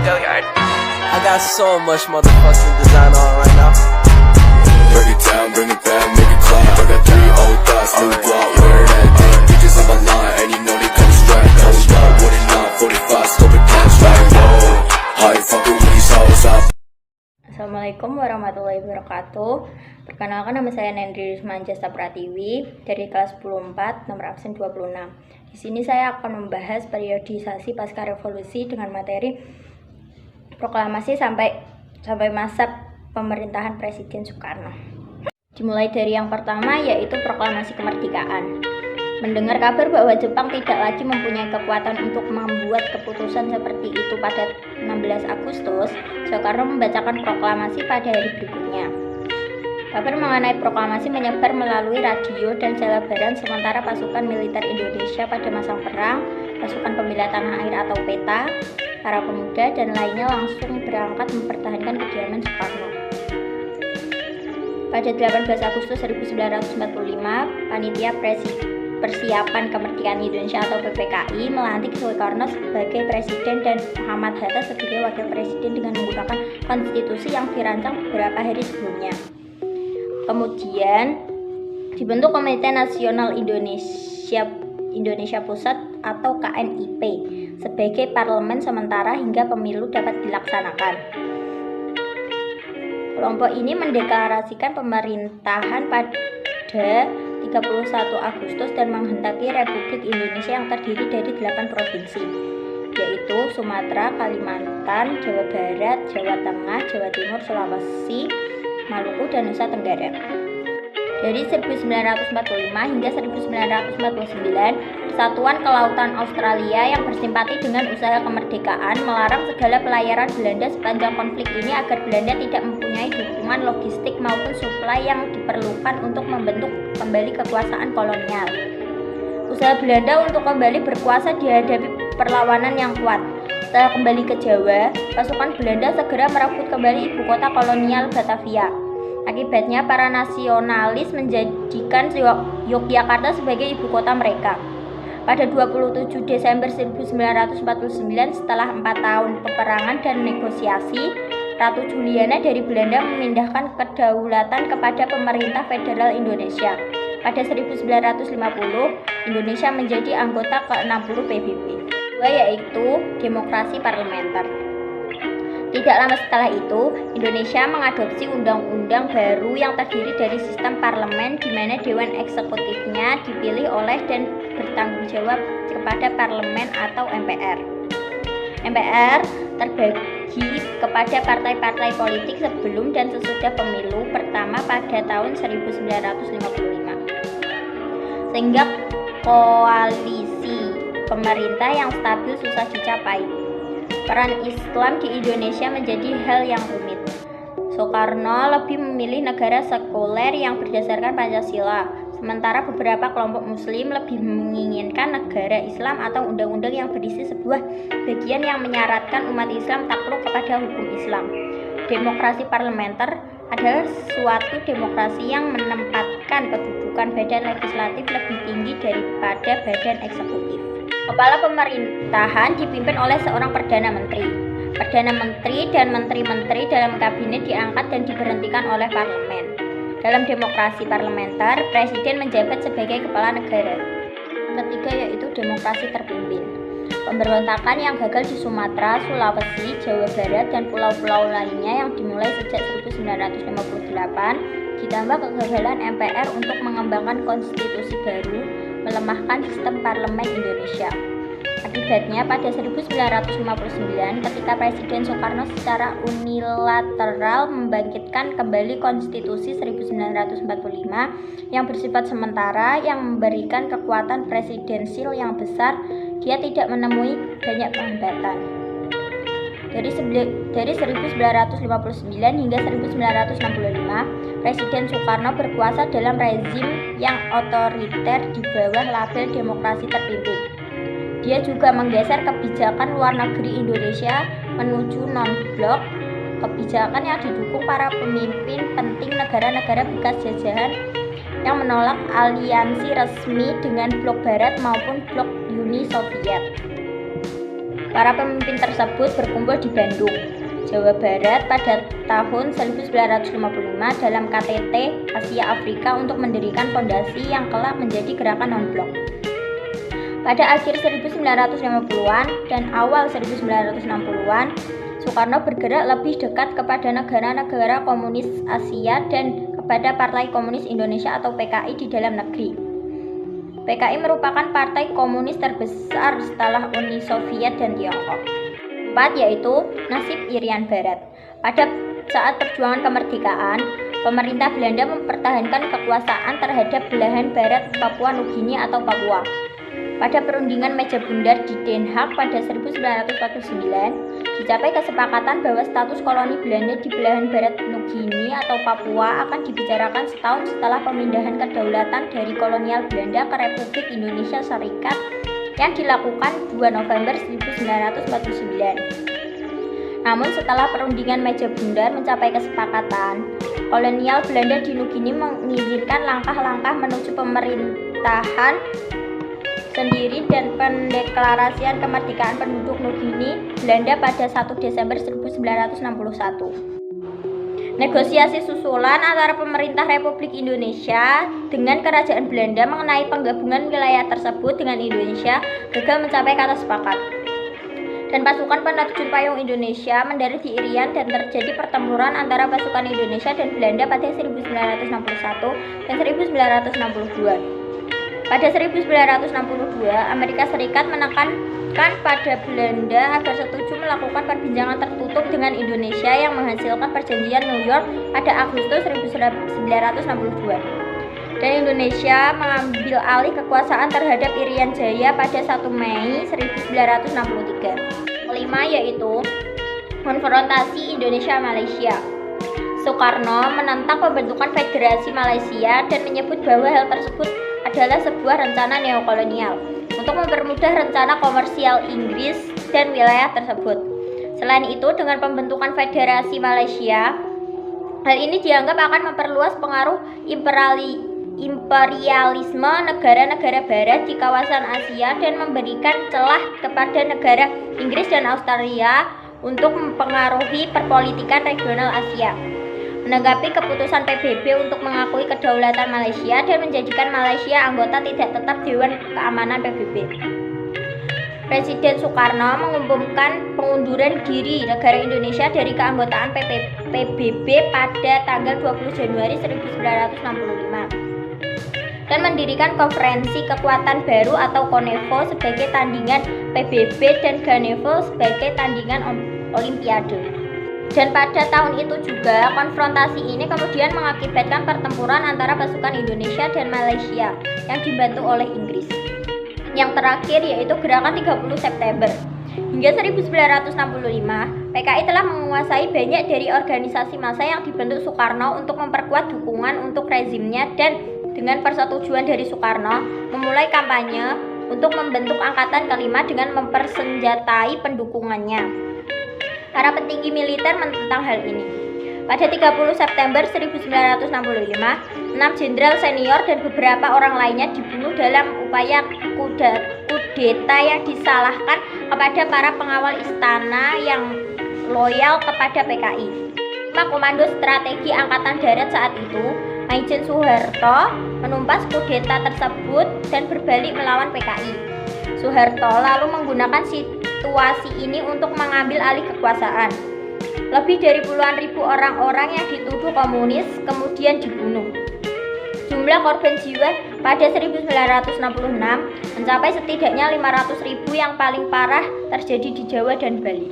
Gilliard. I got so much motherfucking design on right now. Break it down, bring it back, make it clap. I got 3 old thoughts, new block, where that thing. Bitches on my line, and you know they come straight. Hold up, what it not, 45, scope it cash like whoa. High fucking with these hoes up. Assalamualaikum warahmatullahi wabarakatuh. Perkenalkan, nama saya Nendri Rismanjasta Pratiwi dari kelas 10-4 nomor absen 26. Di sini saya akan membahas periodisasi pasca revolusi dengan materi proklamasi sampai masa pemerintahan Presiden Soekarno. Dimulai dari yang pertama, yaitu proklamasi kemerdekaan. Mendengar kabar bahwa Jepang tidak lagi mempunyai kekuatan untuk membuat keputusan seperti itu pada 16 Agustus, Soekarno membacakan proklamasi pada hari berikutnya. Kabar mengenai proklamasi menyebar melalui radio dan jalabaran, sementara pasukan militer Indonesia pada masa perang, pasukan pembela tanah air atau PETA, para pemuda dan lainnya langsung berangkat mempertahankan kediaman Soekarno. Pada 18 Agustus 1945, Panitia Persiapan Kemerdekaan Indonesia atau PPKI melantik Soekarno sebagai presiden dan Muhammad Hatta sebagai wakil presiden dengan menggunakan konstitusi yang dirancang beberapa hari sebelumnya. Kemudian dibentuk Komite Nasional Indonesia Pusat atau KNIP sebagai parlemen sementara hingga pemilu dapat dilaksanakan. Kelompok ini mendeklarasikan pemerintahan pada 31 Agustus dan menghendaki Republik Indonesia yang terdiri dari 8 provinsi, yaitu Sumatera, Kalimantan, Jawa Barat, Jawa Tengah, Jawa Timur, Sulawesi, Maluku, dan Nusa Tenggara. Dari 1945 hingga 1949, Persatuan Kelautan Australia yang bersimpati dengan usaha kemerdekaan melarang segala pelayaran Belanda sepanjang konflik ini agar Belanda tidak mempunyai dukungan logistik maupun suplai yang diperlukan untuk membentuk kembali kekuasaan kolonial. Usaha Belanda untuk kembali berkuasa dihadapi perlawanan yang kuat. Setelah kembali ke Jawa, pasukan Belanda segera merebut kembali ibu kota kolonial Batavia. Akibatnya, para nasionalis menjadikan Yogyakarta sebagai ibu kota mereka. Pada 27 Desember 1949, setelah 4 tahun peperangan dan negosiasi, Ratu Juliana dari Belanda memindahkan kedaulatan kepada pemerintah federal Indonesia. Pada 1950, Indonesia menjadi anggota ke-60 PBB. Kedua, yaitu demokrasi parlementer. Tidak lama setelah itu, Indonesia mengadopsi undang-undang baru yang terdiri dari sistem parlemen di mana dewan eksekutifnya dipilih oleh dan bertanggung jawab kepada parlemen atau MPR. MPR terbagi kepada partai-partai politik sebelum dan sesudah pemilu pertama pada tahun 1955. Sehingga koalisi pemerintah yang stabil susah dicapai. Peran Islam di Indonesia menjadi hal yang rumit. Soekarno lebih memilih negara sekuler yang berdasarkan Pancasila, sementara beberapa kelompok Muslim lebih menginginkan negara Islam atau undang-undang yang berisi sebuah bagian yang menyaratkan umat Islam takluk kepada hukum Islam. Demokrasi parlementer adalah suatu demokrasi yang menempatkan kedudukan badan legislatif lebih tinggi daripada badan eksekutif. Kepala pemerintahan dipimpin oleh seorang Perdana Menteri. Perdana Menteri dan menteri-menteri dalam kabinet diangkat dan diberhentikan oleh parlemen. Dalam demokrasi parlementer, presiden menjabat sebagai kepala negara. Ketiga, yaitu demokrasi terpimpin. Pemberontakan yang gagal di Sumatera, Sulawesi, Jawa Barat, dan pulau-pulau lainnya yang dimulai sejak 1958, ditambah kegagalan MPR untuk mengembangkan konstitusi baru, melemahkan sistem parlemen Indonesia. Akibatnya, pada 1959, ketika Presiden Soekarno secara unilateral membangkitkan kembali Konstitusi 1945 yang bersifat sementara yang memberikan kekuatan presidensil yang besar, dia tidak menemui banyak hambatan. Dari 1959 hingga 1965, Presiden Soekarno berkuasa dalam rezim yang otoriter di bawah label demokrasi terpimpin. Dia juga menggeser kebijakan luar negeri Indonesia menuju non-blok, kebijakan yang didukung para pemimpin penting negara-negara bekas jajahan yang menolak aliansi resmi dengan blok Barat maupun blok Uni Soviet. Para pemimpin tersebut berkumpul di Bandung, Jawa Barat pada tahun 1955 dalam KTT Asia Afrika untuk mendirikan fondasi yang kelak menjadi gerakan non-blok. Pada akhir 1950-an dan awal 1960-an, Soekarno bergerak lebih dekat kepada negara-negara komunis Asia dan kepada Partai Komunis Indonesia atau PKI di dalam negeri. PKI merupakan partai komunis terbesar setelah Uni Soviet dan Tiongkok. 4 yaitu nasib Irian Barat. Pada saat perjuangan kemerdekaan, pemerintah Belanda mempertahankan kekuasaan terhadap belahan barat Papua Nugini atau Papua. Pada perundingan meja bundar di Den Haag pada 1949, dicapai kesepakatan bahwa status koloni Belanda di belahan barat Nugini atau Papua akan dibicarakan setahun setelah pemindahan kedaulatan dari kolonial Belanda ke Republik Indonesia Serikat yang dilakukan 2 November 1949. Namun setelah perundingan meja bundar mencapai kesepakatan, kolonial Belanda di Nugini mengizinkan langkah-langkah menuju pemerintahan sendiri dan pendeklarasian kemerdekaan penduduk Nugini Belanda pada 1 Desember 1961. Negosiasi susulan antara pemerintah Republik Indonesia dengan Kerajaan Belanda mengenai penggabungan wilayah tersebut dengan Indonesia gagal mencapai kata sepakat. Dan pasukan penerjun payung Indonesia mendarat di Irian dan terjadi pertempuran antara pasukan Indonesia dan Belanda pada 1961 dan 1962. Pada 1962, Amerika Serikat menekankan pada Belanda agar setuju melakukan perbincangan tertutup dengan Indonesia yang menghasilkan perjanjian New York pada Agustus 1962. Dan Indonesia mengambil alih kekuasaan terhadap Irian Jaya pada 1 Mei 1963. Kelima yaitu konfrontasi Indonesia-Malaysia. Soekarno menentang pembentukan Federasi Malaysia dan menyebut bahwa hal tersebut adalah sebuah rencana neokolonial untuk mempermudah rencana komersial Inggris dan wilayah tersebut. Selain itu, dengan pembentukan Federasi Malaysia, hal ini dianggap akan memperluas pengaruh imperialisme negara-negara barat di kawasan Asia dan memberikan celah kepada negara Inggris dan Australia untuk mempengaruhi perpolitikan regional Asia. Menanggapi keputusan PBB untuk mengakui kedaulatan Malaysia dan menjadikan Malaysia anggota tidak tetap Dewan Keamanan PBB, Presiden Soekarno mengumumkan pengunduran diri negara Indonesia dari keanggotaan PBB pada tanggal 20 Januari 1965 dan mendirikan Konferensi Kekuatan Baru atau KONEVO sebagai tandingan PBB dan GANEVO sebagai tandingan Olimpiade. Dan pada tahun itu juga konfrontasi ini kemudian mengakibatkan pertempuran antara pasukan Indonesia dan Malaysia yang dibantu oleh Inggris. Yang terakhir yaitu Gerakan 30 September. Hingga 1965, PKI telah menguasai banyak dari organisasi massa yang dibentuk Soekarno untuk memperkuat dukungan untuk rezimnya dan dengan persetujuan dari Soekarno memulai kampanye untuk membentuk Angkatan Kelima dengan mempersenjatai pendukungannya. Para petinggi militer menentang hal ini. Pada 30 September 1965, 6 jenderal senior dan beberapa orang lainnya dibunuh dalam upaya kudeta yang disalahkan kepada para pengawal istana yang loyal kepada PKI. Komando Strategi Angkatan Darat saat itu, Maijen Soeharto, menumpas kudeta tersebut dan berbalik melawan PKI. Soeharto lalu menggunakan situasi ini untuk mengambil alih kekuasaan. Lebih dari puluhan ribu orang-orang yang dituduh komunis kemudian dibunuh. Jumlah korban jiwa pada 1966 mencapai setidaknya 500.000 yang paling parah terjadi di Jawa dan Bali.